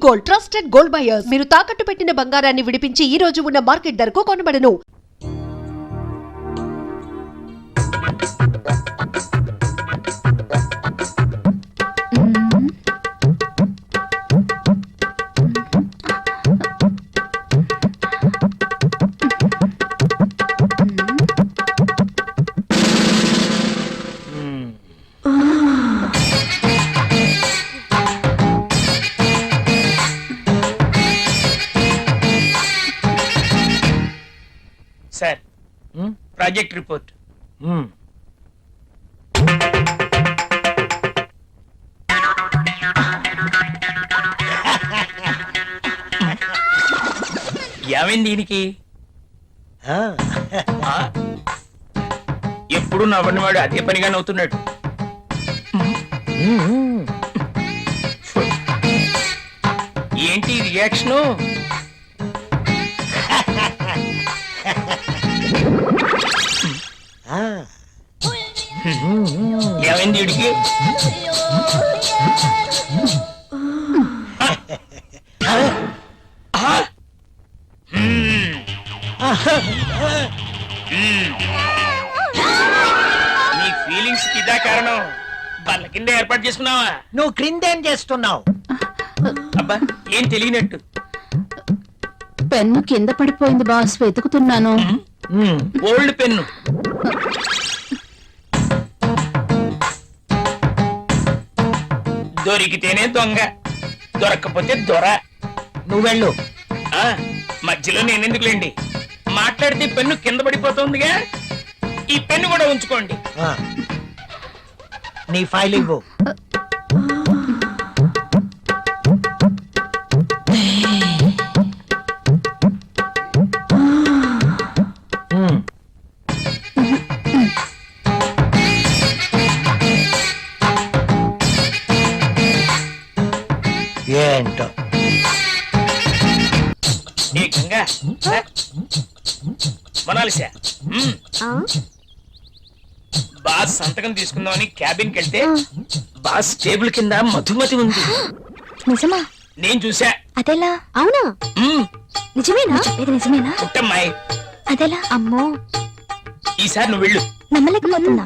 Gold, trusted gold buyers. మీరు తాకట్టు పెట్టిన బంగారాన్ని విడిపించి ఈ రోజు ఉన్న మార్కెట్ ధరకు కొనబడను. Sir project report. ఏమైంది దీనికి? ఎప్పుడు నవ్వని వాడు అదే పనిగా నవ్వుతున్నాడు. ఏంటి రియాక్షను? ఏమైంది వీడికి? నీ ఫీలింగ్స్ కి ఇదా కారణం? బల్ల కింద ఏర్పాటు చేసుకున్నావా? నువ్వు క్రిందేం చేస్తున్నావు? అబ్బా ఏం తెలియనట్టు. పెన్ను కింద పడిపోయింది బాస్, వెతుకుతున్నాను. Old pen. దొరికితేనే దొంగ, దొరక్కపోతే దొర. నువ్వెళ్ళు. మధ్యలో నేనెందుకులేండి, మాట్లాడితే పెన్ను కింద పడిపోతుందిగా. ఈ పెన్ను కూడా ఉంచుకోండి. నీ ఫైల్ ఇవ్వు. ఏంటో ఏకంగా మనాలిసా బాస్ సంతకం తీసుకుందామని క్యాబిన్ కి వెళ్తే బాస్ టేబుల్ కింద మధుమతి ఉంది. నిజమా? నేను చూసా. అదెలా? అవునా? నిజమేనా? ఇది నిజమేనా? పుట్టమ్మాయి. అదెలా? అమ్మో, ఈసారి నువ్వు వెళ్ళు. నమ్మలేకపోతున్నా.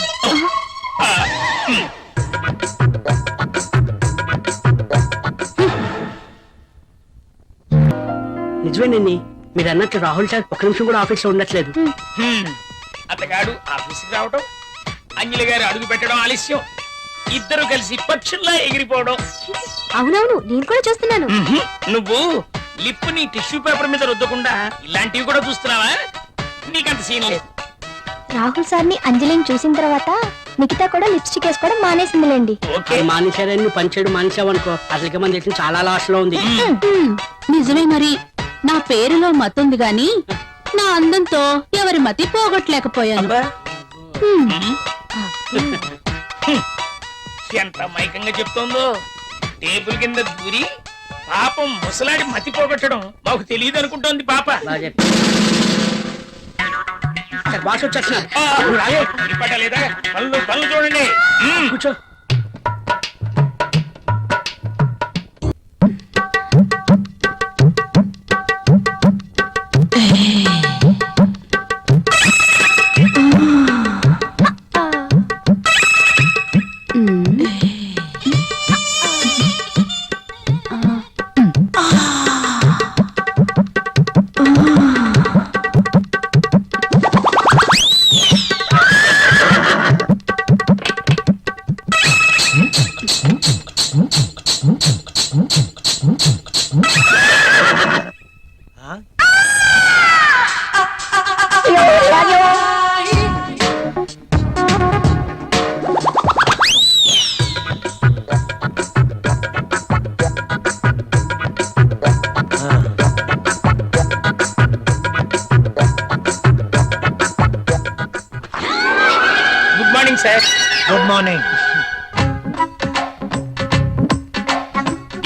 నిజమేనండి, మీరు అన్నట్లు రాహుల్ సార్ ఒక్క నిమిషం కూడా ఆఫీస్ లో ఉండట్లేదు. అతగాడు ఆఫీస్కి రావడం, అంజలి గారు అడుగు పెట్టడం ఆలస్యం, ఇద్దరు కలిసి పక్షుల్లా ఎగిరిపోవడం. అవునవును, నేను కూడా చూస్తున్నాను. నువ్వు లిప్ ని టిష్యూ పేపర్ మీద రుద్దకుండా ఇలాంటివి కూడా చూస్తున్నావా? నీకంత సీన్ లేదు. రాహుల్ సార్ ని అంజలిని చూసిన తర్వాత మిగతా కూడా లిప్స్టిక్ వేసుకోవడం మానేసిందిలేండి. మానేశారని నువ్వు పనిచేయడం మానేసావనుకో, అసలుకే మన దేశం చాలా లాస్ లో ఉంది. నిజమే, మరి నా పేరులో మతుంది గాని నా అందంతో ఎవరి మతి పోగొట్టలేకపోయాను. ఎంత మైకంగా చెప్తోందో. టేబుల్ కింద దూరి పాపం ముసలాడి మతి పోగొట్టడం మాకు తెలియదు అనుకుంటోంది పాప. బాస్ వచ్చేస్తున్నారు. లేదా పనులు పనులు చూడండి. కూర్చో. సార్. Good morning.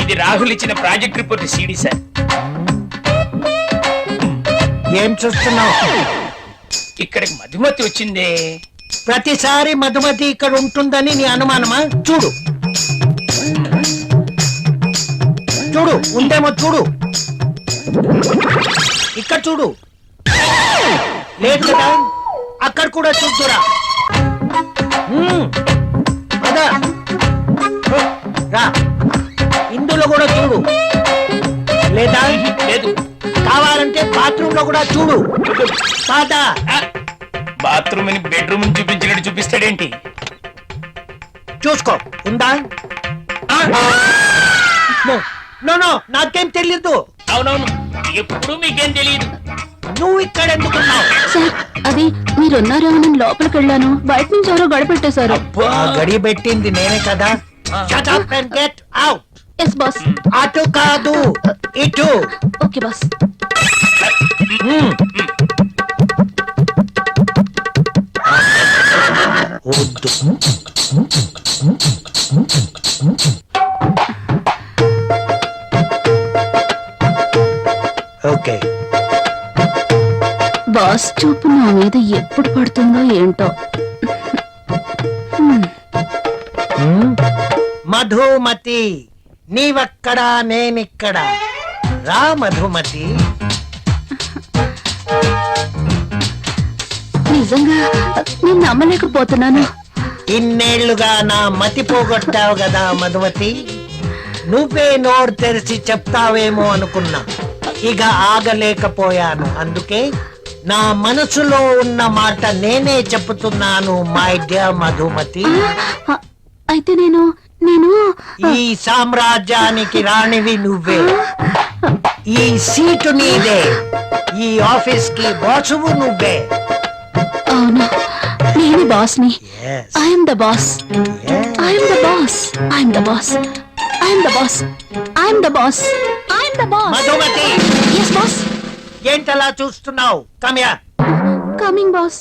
ఇది రాహుల్ ఇచ్చిన ప్రాజెక్ట్ రిపోర్ట్ సీడీ సార్. ఏం చూస్తున్నావు? ఇక్కడికి మధుమతి వచ్చిందే. ప్రతిసారి మధుమతి ఇక్కడ ఉంటుందని నీ అనుమానమా? చూడు చూడు ఉందేమో చూడు. ఇక్కడ చూడు. లేదు కదా, అక్కడ కూడా చూద్దురా. అదా రా, ఇందులో కూడా చూడు. లేదా లేదు. కావాలంటే బాత్రూమ్ లో కూడా చూడు. కాదా? బాత్రూమ్ ని బెడ్రూమ్ చూపించినట్టు చూపిస్తాడేంటి? చూసుకో ఉందా? నో నో, నాకేం తెలియదు. అవునవును, ఎప్పుడు మీకేం తెలియదు. నువ్వు ఇక్కడ ఎందుకున్నావు? సార్ అది మీరున్నారేమో లోపలికి వెళ్ళాను, బయట నుంచి ఎవరో గడిపెట్టేశారు. ఆ గడి పెట్టింది నేనే కదా. Shut up and get out. Yes boss. అటు కాదు, ఇటు. Okay boss. వద్దు. ఓకే. బాస్ చూపు నా మీద ఎప్పుడు పడుతుందో ఏంటో. మధుమతి, నీవక్కడా నేనిక్కడ. రా మధుమతి. నిజంగా నేను నమ్మలేకపోతున్నాను. ఇన్నేళ్లుగా నా మతి పోగొట్టావు కదా మధుమతి. నువ్వే నోరు తెరిచి చెప్తావేమో అనుకున్నా, ఇక ఆగలేకపోయాను. అందుకే నా మనసులో ఉన్న మాట నేనే చెప్తున్నాను. మై డియర్ మధుమతి, అయితే నేను ఈ సామ్రాజ్యానికి రాణివి నువ్వే. ఈ సీటు నీదే. ఈ ఆఫీస్ కి బాసువు నువ్వే. అవును, నేను బాస్ని. Yes. I'm the boss. Yes. I'm the boss. I'm the boss. I'm the boss. I'm the boss. I'm the boss. Madhumati, yes boss. ఏంటలా చూస్తున్నావు? కమ్యా. Coming boss.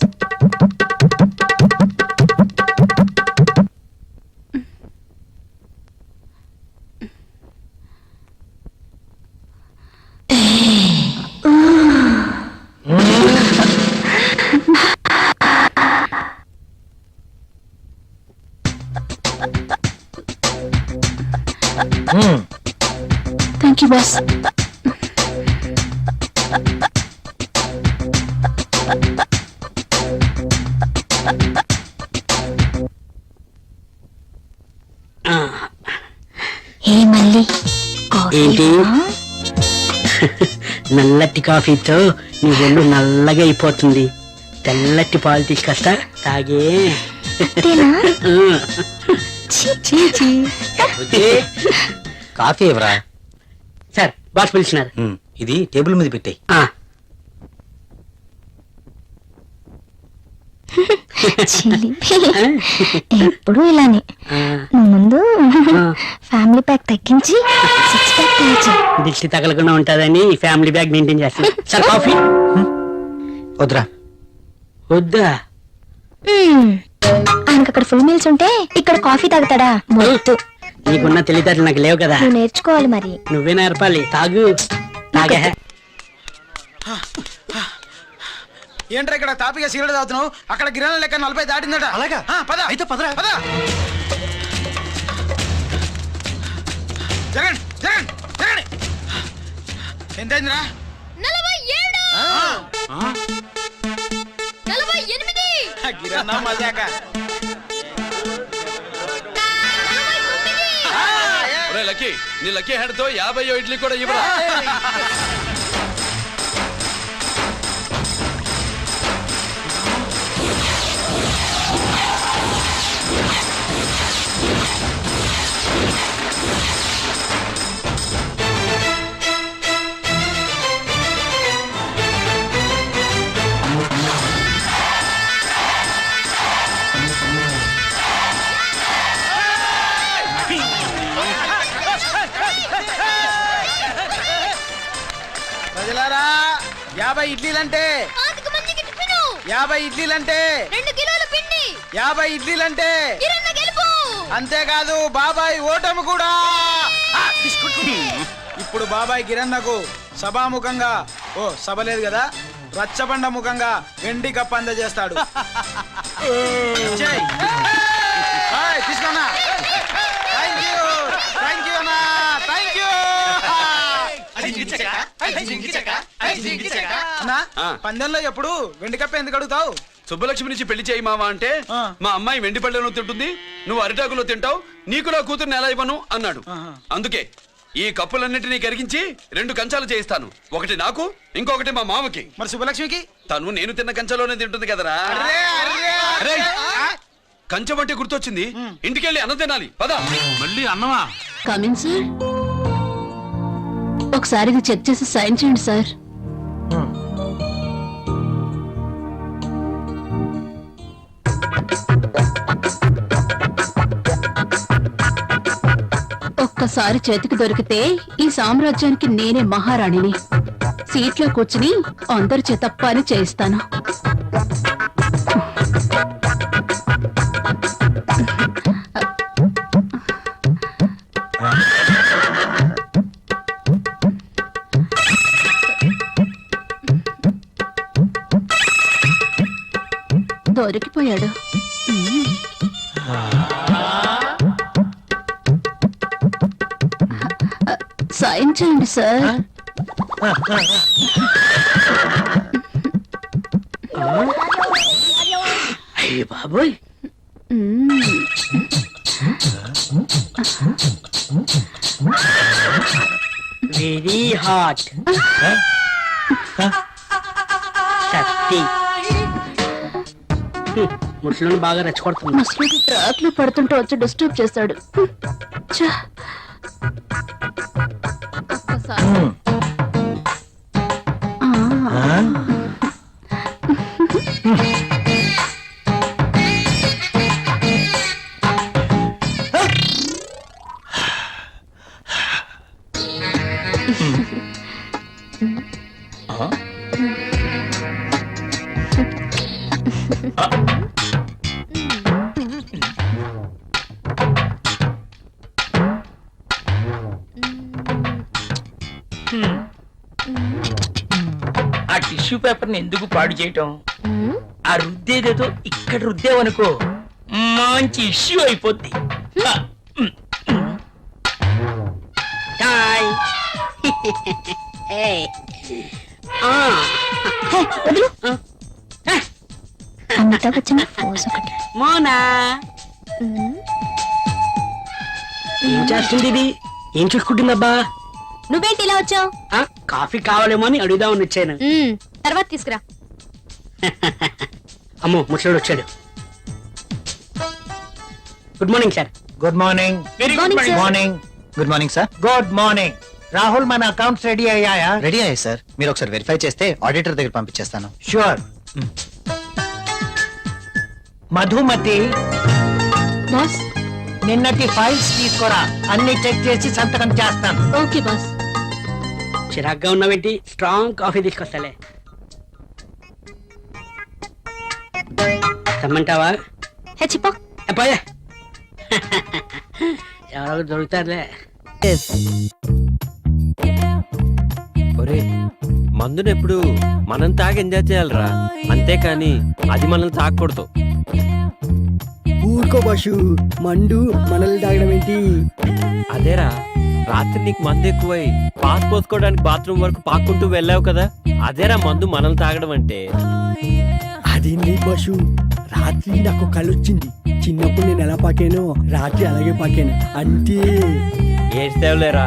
Thank you boss. ఏ మళ్ళీ ఏంటి? నల్లటి కాఫీతో నీ ఒళ్ళు నల్లగా అయిపోతుంది. తెల్లటి పాలు తీసుకొస్తా, తాగే. కాఫీ ఎవరా? సార్ బాస్ పిలిచినారు. ఇది టేబుల్ మీద పెట్టాయి. ఎప్పుడు ఇలానే. నువ్వు ముందు ఫ్యామిలీ ప్యాక్ తగ్గించి 6 ప్యాక్ తెచ్చు. దిష్టి తగలకుండా ఉంటుందని ఫ్యామిలీ బ్యాగ్ మెయింటైన్ చేస్తాను. సార్ కాఫీ వద్దురా. వద్దా? ఆయనకు అక్కడ ఫుల్ మీల్స్ ఉంటే ఇక్కడ కాఫీ తాగుతాడా? వద్దు. నీకున్న తెలివితేటలు నాకు లేవు కదా. నువ్వు నేర్చుకోవాలి మరి. నువ్వే నేర్పాలి. తాగు. తాగే. ఏంట్రా ఇక్కడ తాపిగా సిగరెట్ తాగుతున్నావు? అక్కడ గిరాల లెక్క 40 దాటిందట. అలాగా? పద అయితే పదరా. పద. జరగండి జరగండి జరగండి. ఎంతైందిరా? 47. గిరన్నా మజాక. లక్కీ, నీ లక్కీ హ్యాండ్ తో 50 ఇడ్లీ కూడా ఇవ్వరా? ప్రజలారా, 50 ఇడ్లీలంటే 50 ఇడ్లీలంటే 2 కిలోల పిండి. 50 ఇడ్లీలంటే కిరణ్ గెలుపు. అంతేకాదు బాబాయ్ ఓటమి కూడా. ఇప్పుడు బాబాయ్ గిరన్నకు సభాముఖంగా, సభ లేదు కదా, రచ్చబండ ముఖంగా వెండి కప్పు అందజేస్తాడు. తీసుకోనా? థ్యాంక్ యూ అన్నా, థ్యాంక్ యూ. అన్నా ఆ. పందెంలో ఎప్పుడు వెండి కప్ప ఎందుకు అడుగుతావు? సుబ్బలక్ష్మి నుంచి పెళ్లి చేయి మావా అంటే ఆ. మా అమ్మాయి వెండి పళ్ళెలో తింటుంది, నువ్వు అరిటాకులో తింటావు, నీకు నా కూతుర్ని ఎలా ఇవ్వను అన్నాడు. ఆహా. అందుకే ఈ కప్పులన్నిటినీ కరిగించి 2 కంచాలు చేయిస్తాను. ఒకటి నాకు, ఇంకొకటి మా మామకి. మరి శుభలక్ష్మికి? తను నేను తిన్న కంచంలోనే తింటుంది కదరా. అరే, కంచం అంటే గుర్తొచ్చింది, ఇంటికెళ్ళి అన్నం తినాలి పద. మళ్ళీ అన్నమా? Come in sir. ఒకసారి ఇది చెక్ చేసి సైన్ చేయండి సార్. ఒక్కసారి చేతికి దొరికితే ఈ సామ్రాజ్యానికి నేనే మహారాణిని. సీట్లో కూర్చుని అందరి చేత పని చేయిస్తాను. దొరికిపోయాడు. సైన్ చేయండి సార్. అయ్యో బాబోయ్, వెరీ హాట్. శక్తి ముసలిని బాగా రెచ్చగొడుతుంది. ముసలికి ట్రాక్ లో పడుతుంటే వచ్చి డిస్టర్బ్ చేస్తాడు. ఛ! ఒక్కసారి. ఆ. ఆ టిష్యూ పేపర్ ని ఎందుకు పాడు చేయటం? ఆ రుద్దేదేదో ఇక్కడ రుద్దేవనుకో మంచి ఇష్యూ అయిపోద్ది. Hi. Hey. Amitabh Bachchan pose ఒకటి. మోనా ఏం చేస్తుంది ఇది? ఏం చూసుకుంటుందబ్బా? నువ్వేంటి ఇలా వచ్చావు? కాఫీ కావాలేమో అని అడుగుదామని వచ్చాను. తర్వాత తీసుకురా. అమ్మో ముసలోడు వచ్చాడు. Good morning sir. Good morning. Very Morning, good sir. Morning. Good morning sir. Good morning. Rahul, మన అకౌంట్స్ రెడీ అయ్యాయా? రెడీ అయ్యాయి సార్. మీరు ఒకసారి వెరిఫై చేస్తే ఆడిటర్ దగ్గర పంపించేస్తాను. షూర్. మధుమతి, బాస్. నిన్నటి ఫైల్స్ తీసుకురా. అన్ని చెక్ చేసి సంతకం చేస్తాను. Okay boss. చిరాగ్గా ఉన్నావేంటి? Strong coffee తీసుకొస్తాలే. తెమ్మంటావా? హెచ్చిపో. పోయే. ఎవరో దొరుకుతారులే. ఒరే, మందును ఎప్పుడు మనం తాగి ఎంజాయ్ చేయాలరా, అంతేకాని అది మనల్ని తాగకూడదు. ఊరుకో బాషు, మండు మనల్ని తాగడం ఏంటి? అదేరా, రాత్రి నీకు మందు ఎక్కువై పాస్ పోసుకోవడానికి బాత్రూమ్ వరకు పాక్కుంటూ వెళ్ళావు కదా, అదేరా మందు మనల్ని తాగడం అంటే. అదేంటి బాషు, రాత్రి నాకు కళ్ళొచ్చింది. చిన్నప్పుడు నేను ఎలా పాకానో రాత్రి అలాగే పాకాను అంతే. ఏడ్చేవలేరా,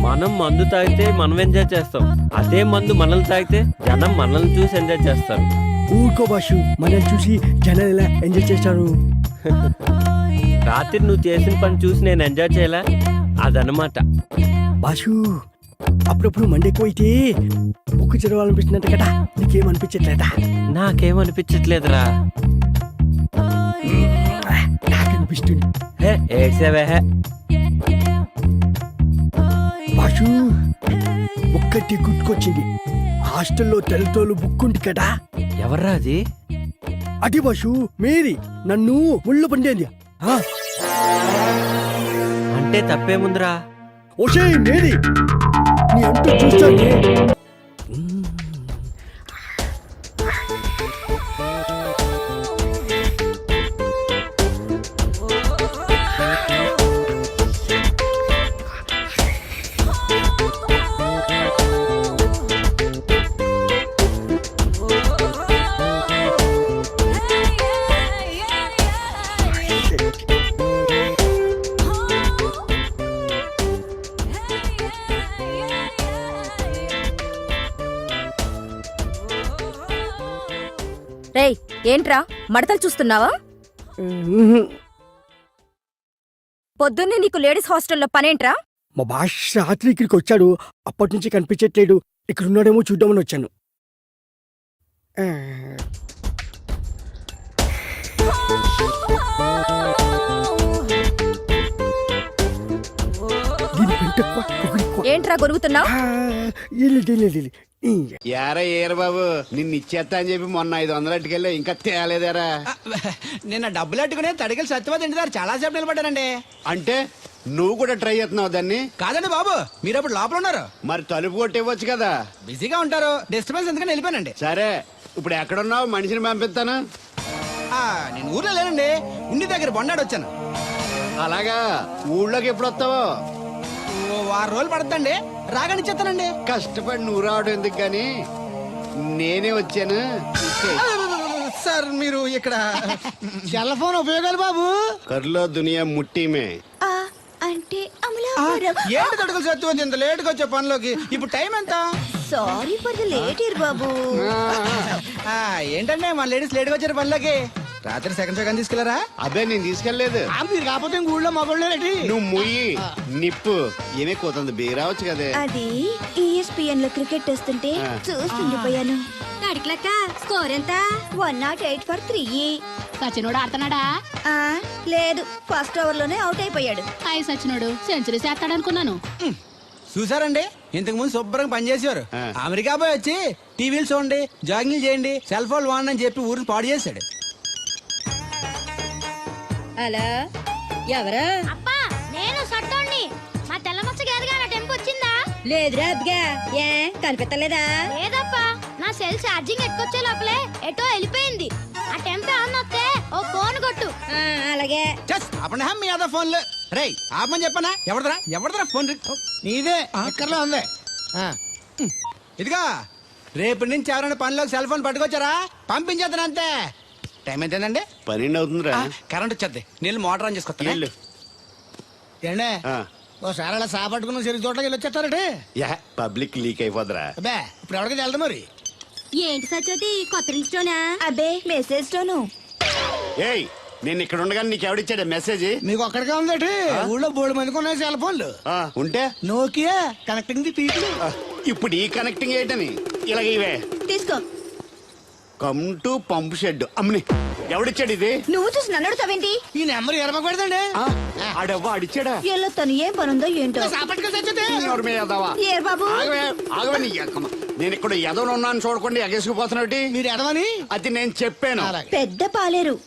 మనం మందు తాగితే మనం ఎంజాయ్ చేస్తాం, అదే మందు మనల్ని తాగితే జనం మనల్ని చూసి ఎంజాయ్ చేస్తారు. ఊరుకో బాషు, మనల్ని చూసి జనాలు ఎలా ఎంజాయ్ చేస్తారు? రాత్రి నువ్వు చేసిన పని చూసి నేను ఎంజాయ్ చేయలే, అదనమాట. బాషు, అప్పుడప్పుడు మండి ఎక్కువైతే బుక్కు చదవాలనిపిస్తున్నట్ట కదా, నీకేమనిపించట్లేదా? నాకేమనిపించట్లేదురా. నాకు అనిపిస్తుంది. ఏడ్చేవే. బాషు, ఒక్కటి గుర్తుకొచ్చింది. హాస్టల్లో తెల్లతోలు బుక్ ఉంది కదా. ఎవర్రా అది? అటి బాషు, మేరీ నన్ను ముళ్ళు పండేది. అంటే తప్పేముందిరా? ఓషే మేరీ, నీ అంటూ చూస్తానే. రేయ్ ఏంట్రా మడతలు చూస్తున్నావా? పొద్దున్నే నీకు లేడీస్ హాస్టల్లో పనేంట్రా? మా భాష రాత్రి ఇక్కడికి వచ్చాడు, అప్పటి నుంచి కనిపించట్లేడు. ఇక్కడ ఉన్నాడేమో చూద్దామని వచ్చాను. దీని పెంట ఎక్కువ, పొగరు ఎక్కువ. ఏంట్రా గొరుగుతున్నావు? యారా ఏరు బాబు, నిన్ను ఇచ్చేస్తా అని చెప్పి మొన్న 500 అట్టుకెళ్ళి ఇంకా తేలేదారా? నిన్న డబ్బులు అట్టుకునే తడికలు సత్యవతి ఇంటి దగ్గర చాలా సేపు నిలబడ్డానండి. అంటే నువ్వు కూడా ట్రై చేస్తున్నావు దాన్ని? కాదండి బాబు, మీరు అప్పుడు లోపల ఉన్నారు, మరి తలుపు కొట్టివ్వచ్చు కదా. బిజీగా ఉంటారు, డిస్టర్బెన్స్ ఎందుకని వెళ్ళిపోయానండి. సరే ఇప్పుడు ఎక్కడున్నావు? మనిషిని పంపిస్తాను. నేను ఊర్లో లేనండి, ఉండి దగ్గర బొండాడు వచ్చాను. అలాగా, ఊళ్ళోకి ఎప్పుడు వస్తావో? ఓ 6 రోజులు పడుతుందండి, రాగానే ఇచ్చేస్తానండి. కష్టపడి నువ్వు రావడం ఎందుకు గాని నేనే వచ్చాను. సార్ మీరు ఇక్కడ సెల్ ఫోన్ ఉపయోగాలు బాబు? కర్లో దునియా ముట్టిమే. అంటే ఏంటి తడుకులు సత్యవతి ఇంత లేట్ గా వచ్చే పనిలోకి? ఇప్పుడు టైం ఎంత? సారీ ఫర్ ది లేట్ ఇయర్ బాబు. ఏంటంటే మా లేడీస్ లేట్ గా వచ్చారు పనిలోకి. రాత్రి సెకండ్ షో కానీ తీసుకెళ్లారా? అదే నేను తీసుకెళ్లేదు. మీరు కాకపోతే ఊళ్ళో మగోళ్ళేటి? నువ్వు ముయ్యి నిప్పు ఏమే కోతుంది బీరావచ్చు కదే. అది ESPN లో క్రికెట్ టెస్తుంటే చూస్తుండిపోయాను. స్కోర్ ఎంత? 108 for 3. సచినోడు ఆడుతున్నాడా? లేదు, ఫస్ట్ ఓవర్ లోనే అవుట్ అయిపోయాడు. హాయ్ సచినోడు సెంచరీ చేస్తాడనుకున్నాను. చూసారండి, ఇంతకు ముందు శుభ్రంగా పనిచేసేవారు. అమెరికా పోయి వచ్చి టీవీలు చూడండి, జాగింగ్ చేయండి, సెల్ ఫోన్ వాడండి అని చెప్పి ఊరిని పాడు చేశాడు. అలా ఎవరా? అబ్బా నేను సట్టోణ్ణి. మా తెల్లమచ్చ గారిగా నా టెంపు వచ్చిందా? లేదురా అబ్బగా, ఏ కనిపెట్టలేదా? లేదప్పా, నా సెల్ ఛార్జింగ్ ఎక్కొచ్చే లోపలే ఎటో వెళ్ళిపోయింది. ఆ టెంపు అన్నొస్తే ఓ ఫోన్ కొట్టు. అలాగే. అప్పుడు మీ అదా ఫోన్లు రేయ్ ఆపమని చెప్పనా? ఎవరిదరా ఫోన్? నీదే ఎక్కర్లో ఉంది. ఇదిగా రేపటి నుంచి ఎవరైనా పనిలోకి సెల్ ఫోన్ పట్టుకొచ్చారా పంపించేద్దాను అంతే. టైం ఎంతేనండి? 12 అవుతుందిరా. కరెంట్ వచ్చేది, నీళ్ళు మోటార్ ఆన్ చేసుకొస్తా. ఏండే ఓసారి అలా సాపట్టుకున్న సరి చోట్లకి వెళ్ళి వచ్చేస్తారంటే పబ్లిక్ లీక్ అయిపోద్రా. అబ్బే ఇప్పుడు ఎవరికి వెళ్దాం మరి? ఏంటి సత్యవతి, కొత్త రింగ్స్టోనా? అబ్బే మెసేజ్ తోను. ఏయ్ నేను ఇక్కడ ఉండగానే నీకు ఎవడిచ్చాడు మెసేజ్? మీకు ఒక్కడికే ఉందటి, ఊళ్ళో 3 మందికి ఉన్నాయి సెల్ ఫోన్లు. ఉంటే నోకియా కనెక్టింగ్ ది పీపుల్. ఇప్పుడు ఈ కనెక్టింగ్ ఏంటని ఇలాగ ఇవే తీసుకో. Come to pump shed. అమ్మని ఎవడిచ్చాడు ఇది? నువ్వు చూసి నన్ను అడుగుతావేంటి? ఈ నెంబర్ ఎరమకూడదండి. ఆడవ్వ అడిచాడా? ఎల్లో తను ఏం పనుందో ఏంటో. ఏర్ బాబు నేను ఇక్కడ ఎదవను ఉన్నాను చూడకుండా ఎగేసుకుపోతున్నట్టు. మీరు ఎదవని అది నేను చెప్పాను. పెద్ద పాలేరు.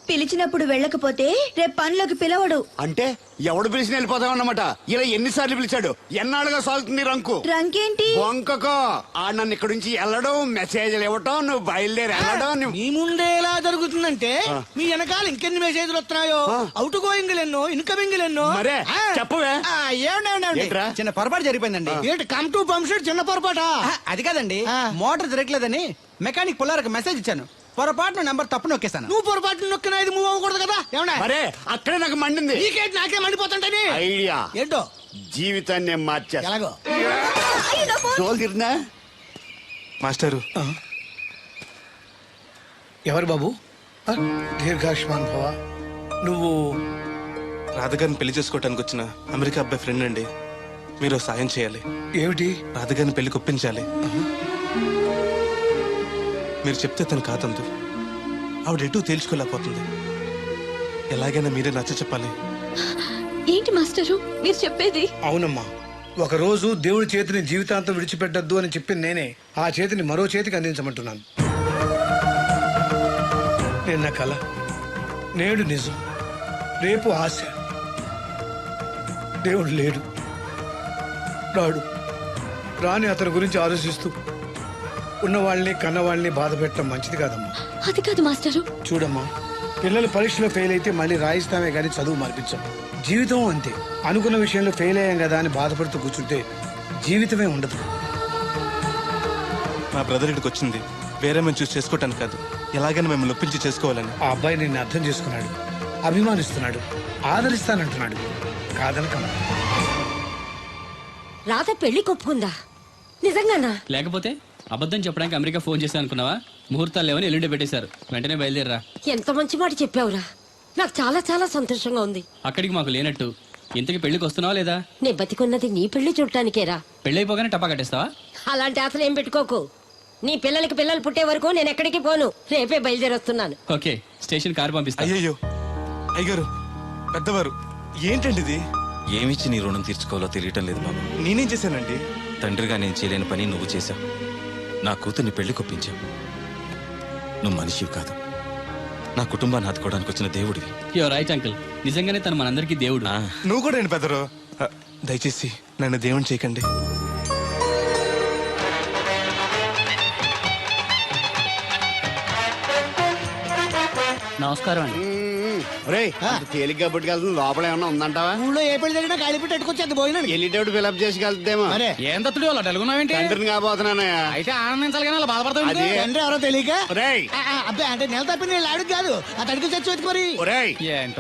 పిలిచినప్పుడు వెళ్ళకపోతే రేపు పనిలోకి పిలవడు. అంటే ఎవడు పిలిచిన వెళ్ళిపోతావు అన్నమాట. ఇలా ఎన్నిసార్లు పిలిచాడు? ఎన్నాళ్ళుగా సాగుతుంది రంకు. రంకేంటి? వంకకో ఆ నన్ను ఇక్కడ నుంచి వెళ్ళడం, మెసేజ్లు ఇవ్వటం, నువ్వు బయలుదేరి వెళ్ళడం. మీ ముందే ఎలా జరుగుతుందంటే మీ వెనకాల ఇంకెన్ని మెసేజ్లు వస్తున్నాయో. అవుట్ గోయింగ్ ఎన్నో, ఇన్కమింగ్ ఎన్నో. మరే చెప్పవే. చిన్న పొరపాటు జరిగిపోయిందండి. ఏంటి కమ్ టు పంప్ షెడ్ చిన్న పొరపాట? అది కాదండి, మోటార్ తిరగలేదని మెకానిక్ పుల్లారకు మెసేజ్ ఇచ్చాను. పొరపాటున నెంబర్ తప్పు నొక్కేసాను. నువ్వు పొరపాటు నొక్కినా ఇది మూవ్ అవ్వకూడదు కదా. ఏమన్నా మరే అక్కడే నాకు మండింది. నీకేంటి నాకే మండిపోతుంటని ఐడియా ఏంటో జీవితాన్ని మార్చా. ఎలాగో తోలు తిరిగినా మాస్టరు. ఎవరు బాబు? దీర్ఘాయుష్మాన్ భవ. నువ్వు రాధగారిని పెళ్లి చేసుకోవటానికి వచ్చిన అమెరికా అబ్బాయి ఫ్రెండ్ అండి. మీరు సాయం చేయాలి. ఏమిటి? రాధగారిని పెళ్లికి ఒప్పించాలి. మీరు చెప్తే తను కాదందు. ఆవిడ ఎటూ తేల్చుకోలేకపోతుంది. ఎలాగైనా మీరే నచ్చ చెప్పాలి. ఏంటి మాస్టరు మీరు చెప్పేది? అవునమ్మా, ఒకరోజు దేవుడి చేతిని జీవితాంతం విడిచిపెట్టద్దు అని చెప్పింది నేనే. ఆ చేతిని మరో చేతికి అందించమంటున్నాను. నిన్న కల, నేడు నిజం, రేపు ఆశ. దేవుడు లేడు, రాడు. రాని అతని గురించి ఆలోచిస్తూ ఉన్నవాళ్ళని కన్నవాళ్ళని బాధ పెట్టడం మంచిది కాదమ్మా. అది కాదు మాస్టరు. చూడమ్మా, పిల్లలు పరీక్షలో ఫెయిల్ అయితే మళ్ళీ రాయిస్తామే కానీ చదువు మార్పించాం. జీవితం అంతే. అనుకున్న విషయంలో ఫెయిల్ అయ్యాం కదా అని బాధపడుతూ కూర్చుంటే జీవితమే ఉండదు. మా బ్రదర్ ఇక్కడికి వచ్చింది వేరే మేము చూసి చేసుకోవటానికి కాదు, ఎలాగైనా మిమ్మల్ని ఒప్పించి చేసుకోవాలని. ఆ అబ్బాయి నిన్ను అర్థం చేసుకున్నాడు, అభిమానిస్తున్నాడు, ఆదరిస్తానంటున్నాడు. కాదనకమ్మా. రాధ పెళ్లి కొప్పుకుందా? నిజంగానా? లేకపోతే అబద్ధం చెప్పడానికి అమెరికా ఫోన్ చేశాను అనుకున్నావా? ముహూర్తాలు లేవని ఎల్లుండి పెట్టేశారు. వెంటనే బయలుదేరరా. ఎంత మంచి మాట చెప్పావురా, నాకు చాలా చాలా సంతోషంగా ఉంది. అక్కడికి మాకు లేనట్టు ఇంతకి పెళ్లికి వస్తున్నావా లేదా? నే బతికున్నది నీ పెళ్లి చూడటానికేరా. పెళ్ళైపోగానే టపా కట్టేస్తావా? అలాంటి ఆశలు ఏం పెట్టుకోకు. నీ పిల్లలకి పిల్లలు పుట్టే వరకు నేను ఎక్కడికి పోను. రేపే బయలుదేరొస్తున్నాను. ఓకే, స్టేషన్ కారు పంపిస్తా. అయ్యయ్యో అయ్యగారు, పెద్దవారు, ఏంటండి ఇది? ఏమిచ్చి నీ రుణం తీర్చుకోవాలో తెలియటం లేదు బాబు. నేనేం చేశానండి? తండ్రిగా నేను చేయలేని పని నువ్వు చేశావు. నా కూతుర్ని పెళ్లి కొప్పించావు. నువ్వు మనిషివి కాదు, నా కుటుంబాన్ని ఆదుకోవడానికి వచ్చిన దేవుడివి. యువర్ రైట్ అంకుల్, నిజంగానే తను మనందరికీ దేవుడు. నువ్వు కూడా ఏంటి పెద్దరు? దయచేసి నన్ను దేవుని చేయకండి. నమస్కారం అండి. తేలిగ్గా పుట్టుకెళ్తుంది, లోపల ఏమన్నా ఉందంటావా? ఊళ్ళో ఏ పెళ్లి జరిగినా కాళీ పెట్టి పెట్టుకొచ్చేది భోజనం వెళ్ళేటప్పుడు ఫిలప్ చేసి వెళ్తేమో. ఏం తత్తుడు అలా డలుగున్నావేంటి? తండ్రిని కాబోతున్నానయ్యా. అయితే ఆనందించాలి కానీ అలా బాధపడతావు. తండ్రి ఎవరో తెలియక అబ్బాయి అంటే నెల తప్పి నేను ఆవిడ కాదు, ఆ తడికి చచ్చి వెతుకోరి.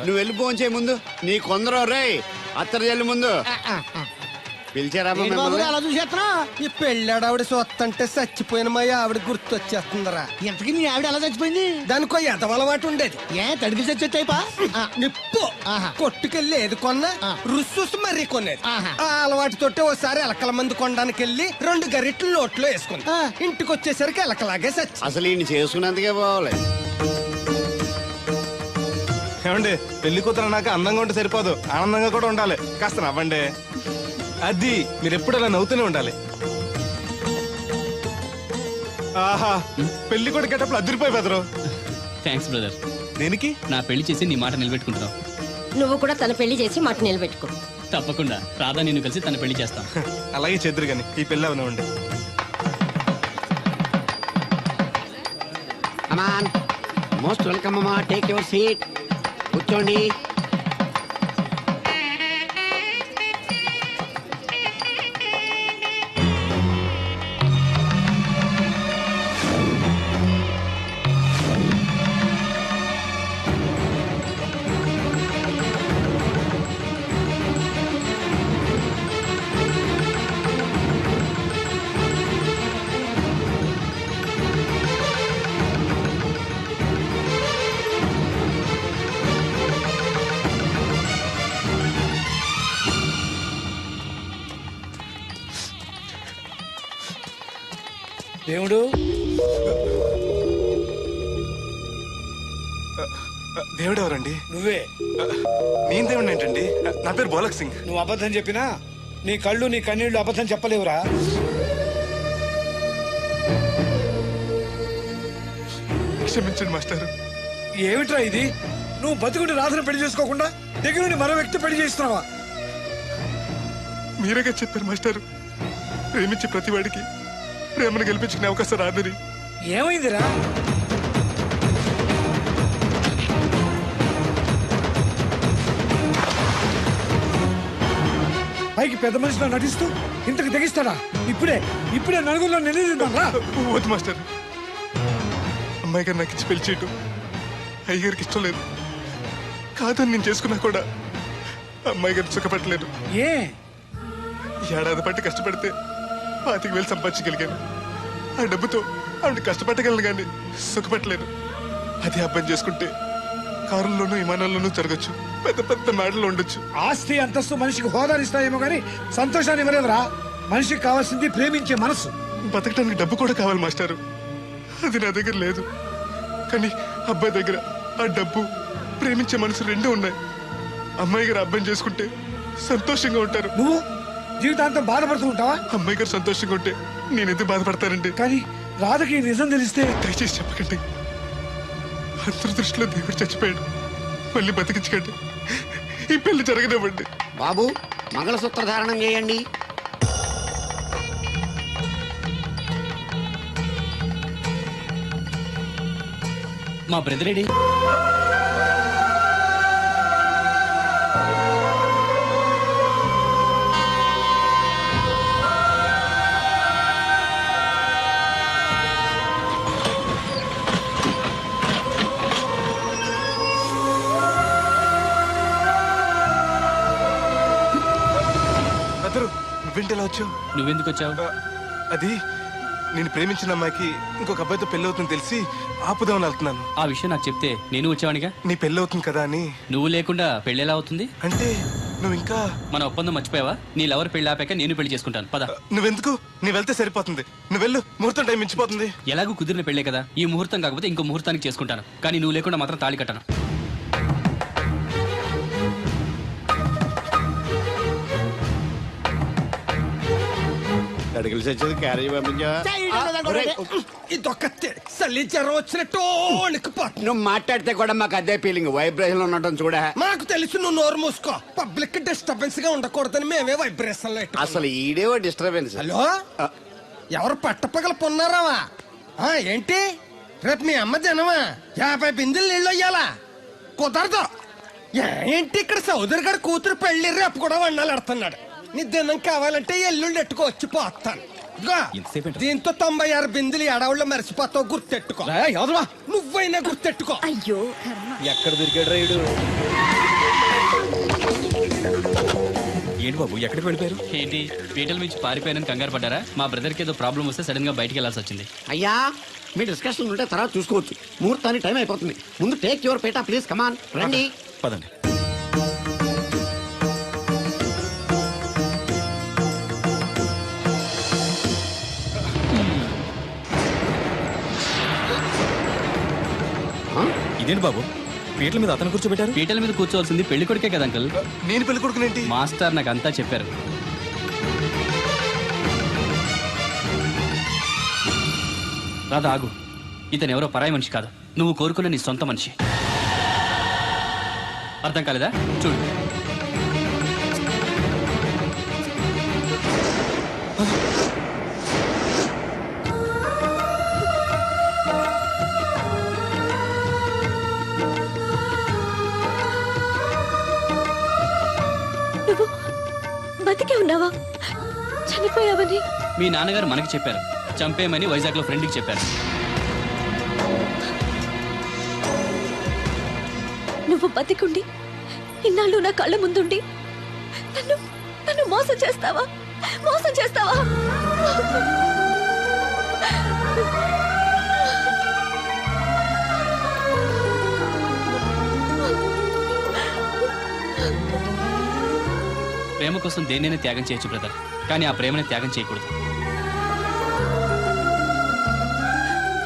నువ్వు వెళ్ళి ఫోన్ చేయ ముందు నీ కొందరు రేయ్ అత్తరు చెల్లి ముందు పిలిచారా అలా చూసేస్తున్నా. ఈ పెళ్ళాడావిడ సొత్తంటే చచ్చిపోయిన మా ఆవిడ గుర్తొచ్చేస్తుందరా. ఇంతకీ మీ ఆవిడ ఎలా చచ్చిపోయింది? దానికో ఎంత అలవాటు ఉండేది. ఏ తడికి చచ్చి టైపా? నిప్పు కొట్టుకెళ్ళి ఏది కొన్నా రుస్సు మరీ కొనేది. ఆ అలవాటు తోటే ఓసారి ఎలకల మందు కొనడానికి వెళ్ళి 2 గరిట్లు నోట్లో వేసుకుంది. ఇంటికి వచ్చేసరికి ఎలకలాగే చచ్చి. అసలు ఈయన చేసుకున్నందుకే పోవాలి. ఏమండి, పెళ్లి కూతురు నాకు అందంగా ఉంటే సరిపోదు, ఆనందంగా కూడా ఉండాలి. కాస్త నవ్వండి. అది మీరు ఎప్పుడు అలా నవ్వుతూనే ఉండాలి. ఆహా, పెళ్లి కూడా గెటప్పుడు అదిరిపోయి బెదరు. Thanks brother. దేనికి? నా పెళ్లి చేసి నీ మాట నిలబెట్టుకుంటున్నావు. నువ్వు కూడా తన పెళ్లి చేసి మాట నిలబెట్టుకో. తప్పకుండా రాధా నిన్ను కలిసి తన పెళ్లి చేస్తాం. అలాగే చెద్దరు గాని ఈ పెళ్లి అవనివ్వండి. మోస్ట్ వెల్కమ్ అమ్మా, టేక్ యువర్ సీట్, కూర్చోండి. దేవుడు దేవుడు ఎవరండి? నువ్వే. నేను దేవుడు ఏంటండి? నా పేరు బోలక్ సింగ్. నువ్వు అబద్ధం చెప్పినా నీ కళ్ళు నీ కన్నీళ్లు అబద్ధం చెప్పలేవురా. క్షమించండి మాస్టర్. ఏమిట్రా ఇది? నువ్వు బతుకుంటే రాధను పెళ్లి చేసుకోకుండా దగ్గర నుండి మరో వ్యక్తి పెళ్లి చేస్తున్నావా? మీరేగా చెప్పారు మాస్టర్, ప్రేమించే ప్రతివాడికి ప్రేమను గెలిపించుకునే అవకాశం రాదని. ఏమైందిరా? పైకి పెద్ద మనిషిలో నటిస్తూ ఇంతకు తెగిస్తాడా? ఇప్పుడే నలుగురిలో నిలదీద్దాంరా. వద్దు మాస్టర్, అమ్మాయి గారు నాకు ఇచ్చి పెళ్లి చేయటం అయ్యగారికి ఇష్టం లేదు. కాదని నేను చేసుకున్నా కూడా అమ్మాయి గారిని సుఖపెట్టలేదు. ఏ ఏడాది పట్టి కష్టపడితే 25,000 సంపాదించగలిగాను. ఆ డబ్బుతో ఆవిడ కష్టపట్టగలను కానీ సుఖపెట్టలేను. అది అబ్బాయి చేసుకుంటే కారుల్లోనూ విమానాల్లోనూ జరగచ్చు, పెద్ద పెద్ద మేడల్లో ఉండొచ్చు. ఆస్తి అంతస్తు మనిషికి హోదానిస్తాయేమో కానీ సంతోషాన్ని ఇవ్వలేదురా. మనిషికి కావాల్సింది ప్రేమించే మనసు. బతకడానికి డబ్బు కూడా కావాలి మాస్టారు, అది నా దగ్గర లేదు. కానీ అబ్బాయి దగ్గర ఆ డబ్బు, ప్రేమించే మనసు రెండూ ఉన్నాయి. అమ్మాయి గారు అబ్బాయిని చేసుకుంటే సంతోషంగా ఉంటారు. నువ్వు జీవితాంతం బాధపడుతూ ఉంటావా? అమ్మాయి గారు సంతోషంగా ఉంటే నేనెందుకు బాధపడతానండి? కానీ రాధకి నిజం తెలిస్తే. దయచేసి చెప్పకండి. అందరి దృష్టిలో దేవుడు చచ్చిపోయాడు, మళ్ళీ బతికించకండి. ఈ పెళ్లి జరగనివ్వండి. బాబు, మంగళసూత్ర ధారణం చేయండి. మా బ్రదర్ ఏడి? నువ్వేంటి ఎలా వచ్చావు? నువ్వెందుకు వచ్చావు? అది నేను ప్రేమించిన అమ్మాయికి ఇంకొక అబ్బాయితో పెళ్లి అవుతుందని తెలిసి ఆపుదామని వెళ్తున్నాను. ఆ విషయం నాకు చెప్తే నేను వచ్చేవాడిగా. నీ పెళ్లి అవుతుంది కదా అని. నువ్వు లేకుండా పెళ్లి ఎలా అవుతుంది? అంటే నువ్వు ఇంకా మన ఒప్పందం మర్చిపోయావా? నీ లవర్ పెళ్లి ఆపాక నేను పెళ్లి చేసుకుంటాను. పద. నువ్వెందుకు? నీ వెళ్తే సరిపోతుంది. నువ్వు వెళ్ళు, ముహూర్తం టైం మించిపోతుంది. ఎలాగూ కుదిరిన పెళ్లే కదా, ఈ ముహూర్తం కాకపోతే ఇంకో ముహూర్తానికి చేసుకుంటాను. కానీ నువ్వు లేకుండా మాత్రం తాళి కట్టను. అడిగిలి చచ్చేది క్యారేజ్ పంపించా. ఇదొక చలి జ్వరం వచ్చినట్టు నువ్వు మాట్లాడితే కూడా మాకు అదే ఫీలింగ్, వైబ్రేషన్ ఉండటం చూడ. మాకు తెలుసు, నువ్వు నోరు మూసుకో. పబ్లిక్ డిస్టర్బెన్స్ గా ఉండకూడదని మేమే వైబ్రేషన్ లో. అసలు ఈడేవో డిస్టర్బెన్స్. హలో, ఎవరు పట్టపగల పొన్నారావా? ఏంటి రేపు మీ అమ్మ జనమా 50 బిందెలు నీళ్ళు అయ్యాలా? కుదరదు. ఏంటి ఇక్కడ సోదరి గారు కూతురు పెళ్లి రేపు కూడా వండాలి ఎడుతున్నాడు. నీ దినం కావాలంటే ఎల్లుండి ఎట్టుకో, వచ్చి పోతాను. దీంతో 96 బిందులు ఎడవుల్లో మరిచిపోతావు, గుర్తెట్టుకో. నువ్వైనా గుర్తెట్టుకో. అయ్యో ఎక్కడ దొరికాడు రైడు? ఏంటి బాబు, ఎక్కడికి వెళ్ళిపోయారు? ఏంటి పీటల నుంచి పారిపోయానని కంగారు పడ్డారా? మా బ్రదర్ కి ఏదో ప్రాబ్లం వస్తే సడన్ గా బయటికి వెళ్ళాల్సి వచ్చింది. అయ్యా, మీ డిస్కషన్ ఉంటే తర్వాత చూసుకోవచ్చు. ముహూర్తానికి టైం అయిపోతుంది. ముందు టేక్ యువర్ పేటా ప్లీజ్. కమాన్ రండి. పదండి. ఇదేంటి బాబు, పీటల మీద అతను కూర్చోబెట్టారు? పీటల మీద కూర్చోవలసింది పెళ్లి కొడుకే కదా అంకుల్. నేను పెళ్లి కొడుకునేంటి? మాస్టర్ నాకు అంతా చెప్పారు. రాధా ఆగు, ఇతను ఎవరో పరాయి మనిషి కాదు, నువ్వు కోరుకున్న నీ సొంత మనిషి. అర్థం కాలేదా? చూడు. నువ్వు బతికే ఉన్నావా? చనిపోయావని మీ నాన్నగారు మనకి చెప్పారు, చంపేయమని వైజాగ్ లో ఫ్రెండ్కి చెప్పారు. నువ్వు బతికుండి ఇన్నాళ్ళు నా కళ్ళ ముందుండి నన్ను నన్ను మోసం చేస్తావా? మోసం చేస్తావా? ప్రేమ కోసం దేన్నైనా త్యాగం చేయొచ్చు బ్రదర్, కానీ ఆ ప్రేమని త్యాగం చేయకూడదు.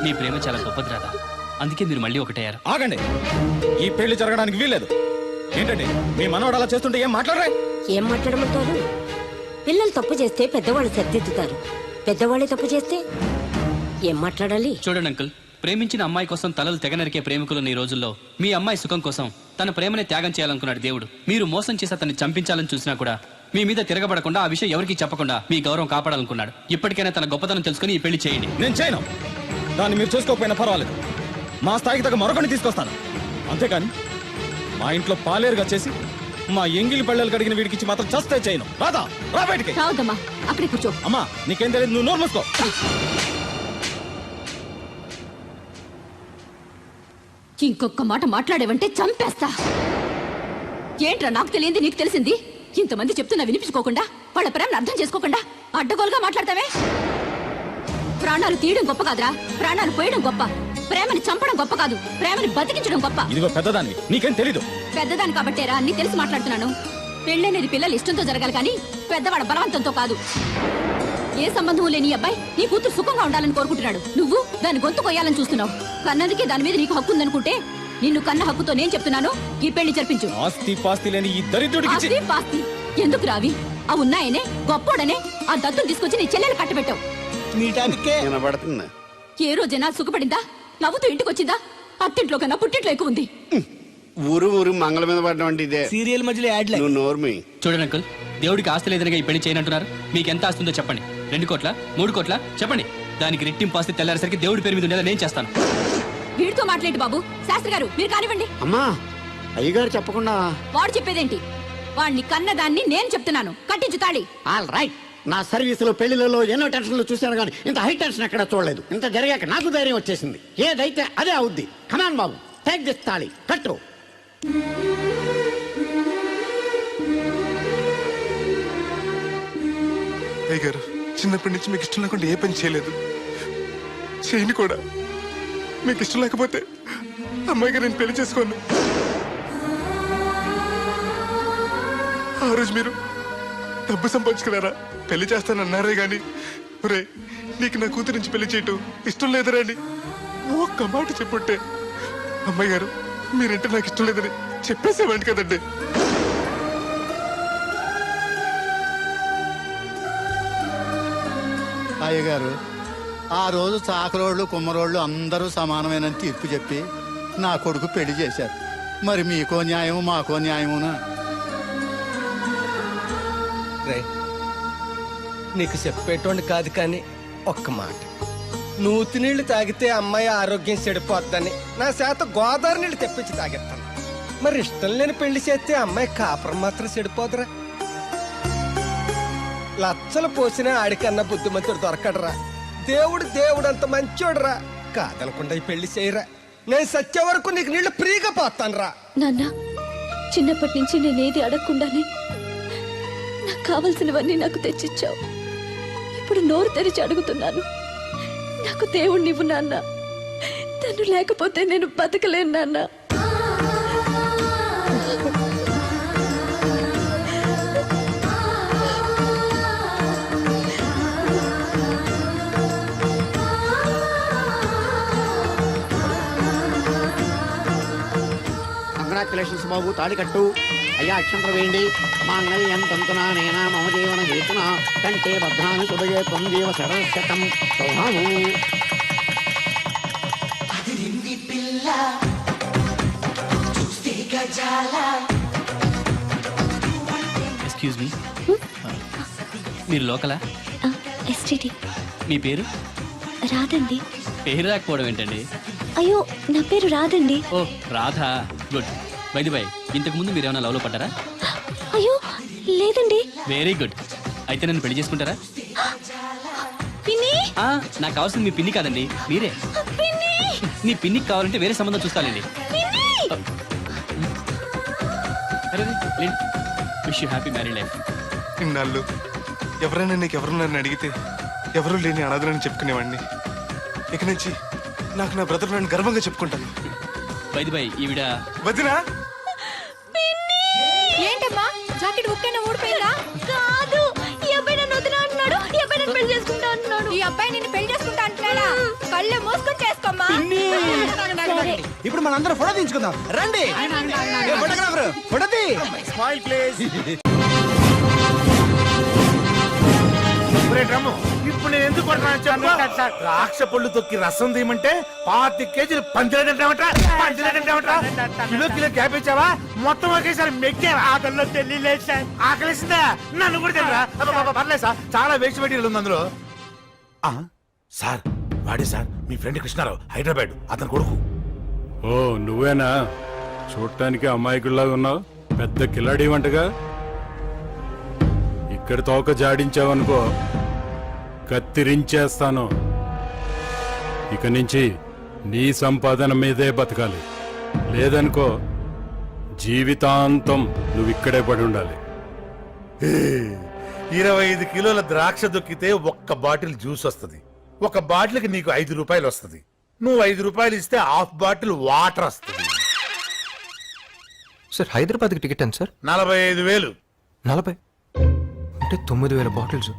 నీ ప్రేమ చాలా గొప్పది రాదా, అందుకే మీరు మళ్ళీ ఒకటయ్యారు. ఆగండి, ఈ పెళ్లి జరగడానికి వీల్లేదు. ఏంటండి మీ మనవడు అలా చేస్తుంటే ఏం మాట్లాడరే? ఏం మాట్లాడమంటారు? పిల్లలు తప్పు చేస్తే పెద్దవాళ్ళు సర్దిద్దుతారు, పెద్దవాళ్ళే తప్పు చేస్తే ఏం మాట్లాడాలి? చూడండి అంకుల్, ప్రేమించిన అమ్మాయి కోసం తలలు తెగనరికే ప్రేమికులున్న ఈ రోజుల్లో మీ అమ్మాయి సుఖం కోసం తన ప్రేమని త్యాగం చేయాలనుకున్నాడు దేవుడు. మీరు మోసం చేసి అతన్ని చంపించాలని చూసినా కూడా మీ మీద తిరగబడకుండా ఆ విషయం ఎవరికి చెప్పకుండా మీ గౌరవం కాపాడాలనుకున్నాడు. ఇప్పటికైనా తన గొప్పతనం తెలుసుకుని ఈ పెళ్లి చేయండి. నేను చేయను. దాన్ని మీరు చూసుకోకపోయినా పర్వాలేదు, మా స్థాయికి తగ్గ మరొకరిని తీసుకొస్తాను. అంతేకాని మా ఇంట్లో పాలేరుగా చేసి మా ఎంగిలి పళ్ళలు కడిగిన వీడికి మాత్రం చస్తే చేయను. రాదా, రా బయటికి. రావద్దమ్మా, అక్కడే కూర్చో. అమ్మా నీకేం తెలియదు, నువ్వు నోరు మూసుకో. ఇంకొక మాట మాట్లాడేవంటే చంపేస్తా. ఏంట్రా నాకు తెలియంది నీకు తెలిసింది? ఇంతమంది చెప్తున్నా వినిపించుకోకుండా, వాళ్ళ ప్రేమను అర్థం చేసుకోకుండా అడ్డగోలుగా మాట్లాడతావే. ప్రాణాలు తీయడం గొప్ప కాదురా, ప్రాణాలు పోయడం గొప్ప. ప్రేమని చంపడం గొప్ప కాదు, ప్రేమని బతికించడం గొప్ప. ఇదిగో పెద్దదాన్ని, నీకేం తెలీదు. పెద్దదాని కాబట్టేరా అన్ని తెలిసి మాట్లాడుతున్నాను. పెళ్ళనేది పిల్లలు ఇష్టంతో జరగాలి కానీ పెద్దవాడ బలవంతంతో కాదు. ఏ సంబంధం లేని అబ్బాయి నీ కూతురు సుఖంగా ఉండాలని కోరుకుంటున్నాడు. నువ్వు దాని గొంతు కొయ్యాలని చూస్తున్నావు. కన్నందుకే దాని మీద నీకు హక్కు ఉందనుకుంటే నిన్ను కన్న హక్కుతో నేను చెప్తున్నాను, ఈ పెళ్లి జరిపించు. ఆస్తి పాస్తి లేని ఈ దరిద్రుడికి ఆస్తి పాస్తి ఎందుకు రావి? ఆ ఉన్నాయనే గొప్పోడనే ఆ దత్తుని తీసుకొచ్చి నీ చెల్లెలు కట్టబెట్టావు. ఏ రోజైనా సుఖపడిందా? నవ్వుతూ ఇంటికి వచ్చిందా? అత్తింట్లో కన్నా పుట్టింట్లో ఎక్కువ ఉంది. ఊరు ఊరు మంగళ మీద పడడం అంటే ఇదే. సీరియల్ మధ్యలో యాడ్ నువ్వు నోర్మి. చూడండి అంకుల్, దేవుడికి ఆస్తి లేదనగా ఈ పెళ్లి చేయనంటున్నారు. మీకు ఎంత ఆస్తుందో చెప్పండి. 2 కోట్ల 3 కోట్ల చెప్పండి. దానికి రెట్టింపు ఆస్తి తెల్లారేసరికి దేవుడి పేరు మీద ఉండేలా నేను చేస్తాను. వీడితో మాట్లాడి బాబు. శాస్త్రి గారు మీరు కానివ్వండి. అమ్మా, అయ్యగారు చెప్పకుండా వాడు చెప్పేదేంటి? వాడిని కన్నదాన్ని నేను చెప్తున్నాను, కట్టించు తాళి. All right. నా సర్వీసులో పెళ్లిలలో ఎన్నో టెన్షన్లు చూశాను కానీ ఇంత హై టెన్షన్ ఎక్కడ చూడలేదు. ఇంత జరిగాక నాకు ధైర్యం వచ్చేసింది. ఏదైతే అదే అవుద్ది. కమాన్ బాబు, టేక్ దిస్ తాళి, కట్టు. అయ్య గారు, చిన్నప్పటి నుంచి మీకు ఇష్టం లేకుండా ఏ పని చేయలేదు. చేయను కూడా. మీకు ఇష్టం లేకపోతే అమ్మాయిగా నేను పెళ్లి చేసుకోను. ఆ రోజు మీరు డబ్బు సంపాదించుకున్నారా, పెళ్లి చేస్తానన్నారే గాని ఒరే నీకు నా కూతురు నుంచి పెళ్లి చేయటం ఇష్టం లేదరా అని ఒక్క మాట చెప్పుంటే అమ్మాయి గారు మీరంటే నాకు ఇష్టం లేదని చెప్పేసేవాడి కదండి. అయ్యగారు ఆ రోజు చాకరోళ్ళు కుమ్మరోళ్ళు అందరూ సమానమైన తీర్పు చెప్పి నా కొడుకు పెళ్లి చేశారు. మరి మీకో న్యాయము మాకో న్యాయమునా? రే నీకు చెప్పేటోండి కాదు కానీ ఒక్క మాట, నూతి నీళ్లు తాగితే అమ్మాయి ఆరోగ్యం చెడిపోద్దని నా చేత గోదావరి నీళ్లు తెప్పించి తాగిస్తాను. మరి ఇష్టం లేని పెళ్లి చేస్తే అమ్మాయి కాపురం మాత్రం చెడిపోదురా? లచ్చలు పోసినా ఆడికన్నా బుద్ధిమంతుడు దొరకడరా. దేవుడు అంత మంచోడురా. కాదనకుండా ఈ పెళ్లి చేయరా. నేను సచ్చే వరకు నీకు నీళ్లు ఫ్రీగా పోతాను రా. నాన్న, చిన్నప్పటి నుంచి నేనేది అడగకుండానే నాకు కావలసినవన్నీ నాకు తెచ్చిచ్చావు. ఇప్పుడు నోరు తెరిచి అడుగుతున్నాను, నాకు దేవుణ్ణి ఇవ్వు నాన్న. తను లేకపోతే నేను బతకలేను నాన్న. కంగ్రాచులేషన్స్ బాబు, తాడి కట్టు. అయ్యా అక్షంతలు వేయండి. మాంగళ్యం తంతునా నేనా మమ జీవన హేతున కంటే భద్రాన్ని సుభగే పొందేవ శరశతం సౌభాము. ఎక్స్క్యూజ్ మీ, మీరు లోకలా? ఎస్టీడీ. మీ పేరు? రాదండి. పేరు రాకపోవడం ఏంటండి? అయ్యో, నా పేరు రాదండి. ఓ Radha, good. By the by, ఇంతకు ముందు మీరు ఏమైనా లవ్లో పడ్డారా? అయ్యో లేదండి. Very good. అయితే నన్ను పెళ్లి చేసుకుంటారా? పిన్ని, నాకు కావాల్సింది మీ పిన్ని కాదండి, మీరే. పిన్ని, మీ పిన్నికి కావాలంటే వేరే సంబంధం చూస్తానండి. Wish you happy married life. ఇన్నాళ్ళు ఎవరైనా నీకెవరు నన్ను అడిగితే ఎవరూ లేని అనాథలని చెప్పుకునేవాడిని. ఇక నుంచి నాకు నా బ్రదర్ నన్ను గర్వంగా చెప్పుకుంటాను. బై ది బై, ఈవిడ వదినా. ఏంటమ్మా జాకెట్ ఉక్కైనా ఊడిపోయిందా? కాదు, ఈ అబ్బాయి నన్ను వదినా అంటున్నాడు. ఈ అబ్బాయి నన్ను పెళ్లి చేసుకుంటా అంటున్నాడు. ఈ అబ్బాయి నిన్ను పెళ్లి చేసుకుంటా అంటున్నాడా? కళ్ళు మూసుకొని చేసుకోమ్మా. ఇప్పుడు మనందరం ఫోటో తీసుకుందాం రండి. ఫోటోగ్రాఫర్ ఫోటో తీ. Smile please. ఇప్పుడు నేను ఎందుకు ద్రాక్ష పళ్ళు తొక్కి రసం తీయమంటే 25 కేజీలు పంచలేదంటావట కిలో గ్యాప్ ఇచ్చావా? మొత్తం ఒకేసారి మెక్కావా? ఆకలిలో తెలియలేదు సార్. ఆకలిసిందా? నన్ను కూడా తెలియరా? పర్లేదు సార్, చాలా వేస్ట్ మెటీరియల్ ఉంది అందులో. సార్ వాడే సార్, మీ ఫ్రెండ్ కృష్ణారావు, హైదరాబాద్, అతని కొడుకు. ఓ నువ్వేనా? చూడటానికి అమాయకుల్లాగా ఉన్నావు, పెద్ద కిలాడి వంటగా. ఇక్కడ తోక జాడించావనుకో, కత్తిరించేస్తాను. ఇక నుంచి నీ సంపాదన మీదే బతకాలి, లేదనుకో జీవితాంతం నువ్వు ఇక్కడే పడి ఉండాలి. 25 కిలోల ద్రాక్ష దొక్కితే ఒక్క బాటిల్ జ్యూస్ వస్తుంది. ఒక బాటిల్కి నీకు 5 రూపాయలు వస్తుంది. నువ్వు 5 రూపాయలు ఇస్తే హాఫ్ బాటిల్ వాటర్ వస్తుంది. సార్ హైదరాబాద్కి టికెట్ ఎంత సార్? 45,000. 40 అంటే 9,000 బాటిల్స్,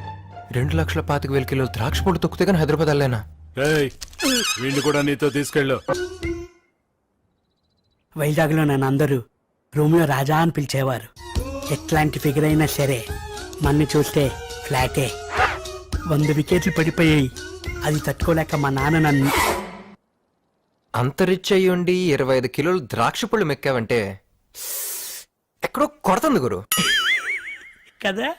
2,25,000 కిలోలు ద్రాక్ష పొడి తొక్కితే కానీ హైదరాబాద్ వెళ్ళలేనా? వీళ్ళు కూడా నీతో తీసుకెళ్ళు. వైజాగ్లో నన్ను అందరూ రూమ్లో రాజా అని పిలిచేవారు. ఎట్లాంటి ఫిగర్ అయినా సరే మన్ని చూస్తే ఫ్లాటే. 100 వికెట్లు పడిపోయాయి. అది తట్టుకోలేక మా నాన్న నన్ను. అంత రిచ్ అయ్యుండి 25 కిలోలు ద్రాక్ష పళ్ళు మెక్కావంటే ఎక్కడో కొడుతుంది గురు కదా.